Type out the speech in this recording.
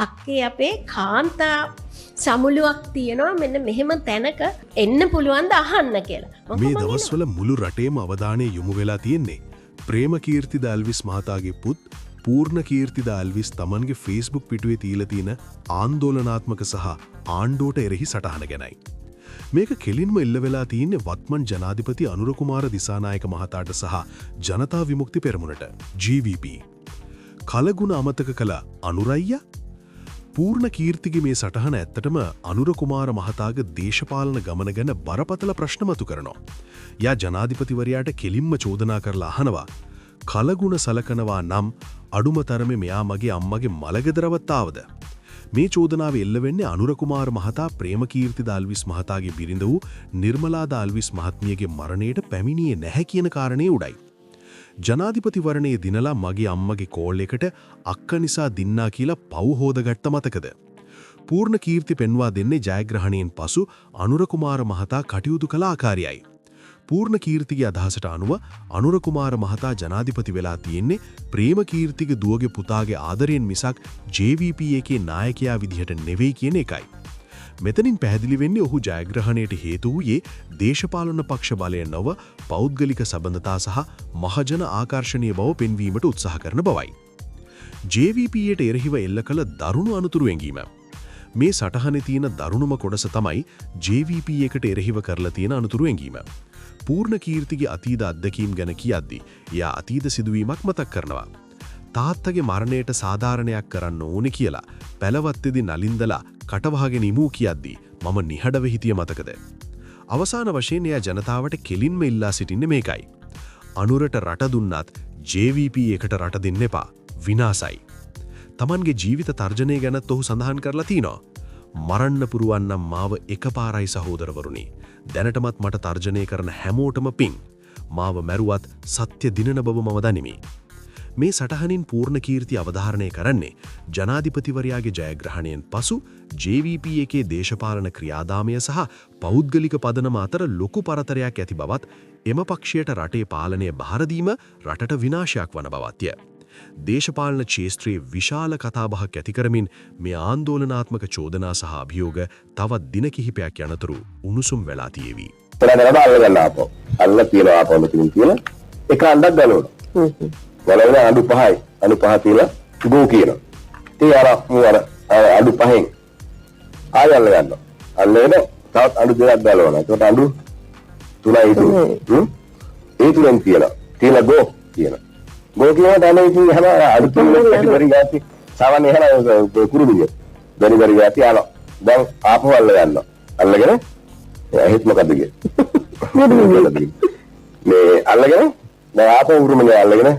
අක්කේ අපේ කාන්තා සමුළුවක් තියෙනවා මෙන්න මෙහෙම තැනක එන්න පුළුවන් ද අහන්න කියලා. මේ දවස්වල මුළු රටේම අවධානය යොමු වෙලා තියෙන්නේ ප්‍රේමකීර්ති දාල්විස් මහතාගේ පුත් පූර්ණකීර්ති දාල්විස් තමන්ගේ Facebook පිටුවේ තියලා තියෙන ආందోලනාත්මක සහ ආණ්ඩුවට එරෙහි සටහන ගැනයි. මේක කෙලින්ම ඉල්ල වෙලා තියෙන්නේ වත්මන් ජනාධිපති අනුර කුමාර දිසානායක මහතාට සහ ජනතා විමුක්ති පෙරමුණට GVP. කලගුණ අමතක කළ අනුරයියා පූර්ණ කීර්තිගේ මේ සටහන ඇත්තටම අනුර කුමාර මහතාගේ දේශපාලන ගමන ගැන බරපතල ප්‍රශ්න මතු කරනවා. යා ජනාධිපතිවරයාට කෙලින්ම චෝදනා කරලා අහනවා කලගුණ සලකනවා නම් අඩුම තරමේ මෙයා මගේ අම්මගේ මලගෙදරවත් ආවද? මේ චෝදනාව එල්ල වෙන්නේ අනුර කුමාර මහතා ප්‍රේමකීර්ති දාල්විස් මහතාගේ බිරිඳ වූ නිර්මලා දාල්විස් මහත්මියගේ මරණයට පැමිණියේ නැහැ කියන කාරණේ උඩයි. ජනාධිපතිවරණයේ දිනලා මගේ අම්මගේ කෝල් එකට අක්ක නිසා දින්නා කියලා පව් හොදගත්ත මතකද? පූර්ණ කීර්ති පෙන්වා දෙන්නේ ජයග්‍රහණයෙන් පසු අනුර කුමාර මහතා කටයුතු කළ ආකාරයයි. පූර්ණ කීර්තිගේ අදහසට අනුව අනුර කුමාර මහතා ජනාධිපති වෙලා තියෙන්නේ ප්‍රේම කීර්තිගේ දුවගේ පුතාගේ ආදරයෙන් මිසක් JVP එකේ නායකයා විදිහට නෙවෙයි කියන එකයි. මෙතනින් පැහැදිලි වෙන්නේ ඔහු ජයග්‍රහණයට හේතු වූයේ දේශපාලන පක්ෂ බලය නොව පෞද්ගලික සබඳතා සහ මහජන ආකර්ෂණීය බව පෙන්වීමට උත්සාහ කරන බවයි. JVP-යට එරෙහිව එල්ල කළ දරුණු අනුතුරු ඇඟීම. මේ සටහනේ තියෙන දරුණුම කොටස තමයි JVP එකට එරෙහිව කරලා තියෙන අනුතුරු ඇඟීම. පූර්ණ කීර්තිගේ අතීත අත්දැකීම් ගැන කියද්දී එයා අතීත සිදුවීමක් මතක් කරනවා. තාත්තගේ මරණයට සාධාරණයක් කරන්න ඕනේ කියලා පැලවත්තේදී නලින්දලා කටවහගෙන ඉමු කියද්දී මම නිහඬව හිටිය මතකද? අවසාන වශයෙන් එයා ජනතාවට කෙලින්ම ඉල්ලා සිටින්නේ මේකයි. අනුරට රට දුන්නත් JVP එකට රට දෙන්න එපා. විනාසයි. තමන්ගේ ජීවිත තර්ජනය ගැනත් ඔහු සඳහන් කරලා තිනවා. මරන්න පුරුවන් නම් මාව එකපාරයි සහෝදරවරුනි. දැනටමත් මට තර්ජනය කරන හැමෝටම පිං. මාව මැරුවත් සත්‍ය දිනන බව මම දනිමි. මේ සටහනින් පූර්ණ කීර්ති අවධාරණය කරන්නේ ජනාධිපතිවරයාගේ ජයග්‍රහණයෙන් පසු JVP එකේ දේශපාලන ක්‍රියාදාමය සහ පෞද්ගලික පදනම අතර ලොකු පරතරයක් ඇති බවත් එම පක්ෂයට රටේ පාලනය බහර දීම රටට විනාශයක් වන බවත්ය. දේශපාලන ක්ෂේත්‍රයේ විශාල කතාබහක් ඇති කරමින් මේ ආందోලනාත්මක චෝදනා සහ අභියෝග තවත් දින කිහිපයක් යනතුරු උණුසුම් වෙලා තියෙවි. අල්ල තියලා ආපහු මෙතනින් කියලා එක අඬක් ගලවනවා. ගලවලා අඬු පහයි. අඬු පහ තියලා ගෝ කියනවා. ඉතින් අර අඬු පහෙන් ආය අල්ල ගන්නවා. අල්ලගෙන තවත් අඬු දෙකක් ගලවනවා. ඒකට අඬු තුනයි ඉතුරු. ඒ තුනෙන් තියලා ගෝ කියනවා. ගෝ කියනවා තමයි ඉතින් හැම අඬු තුනක් පරිවරි ගාති සාමාන්‍ය එහෙම කුරුඩුගේ. බරි ගාති ආනවා. දැන් ආපහු අල්ල ගන්නවා. අල්ලගෙන හිත මොකද්ද කියන්නේ? මේ අල්ලගෙන දැන් ආපහු උරුමනේ අල්ලගෙන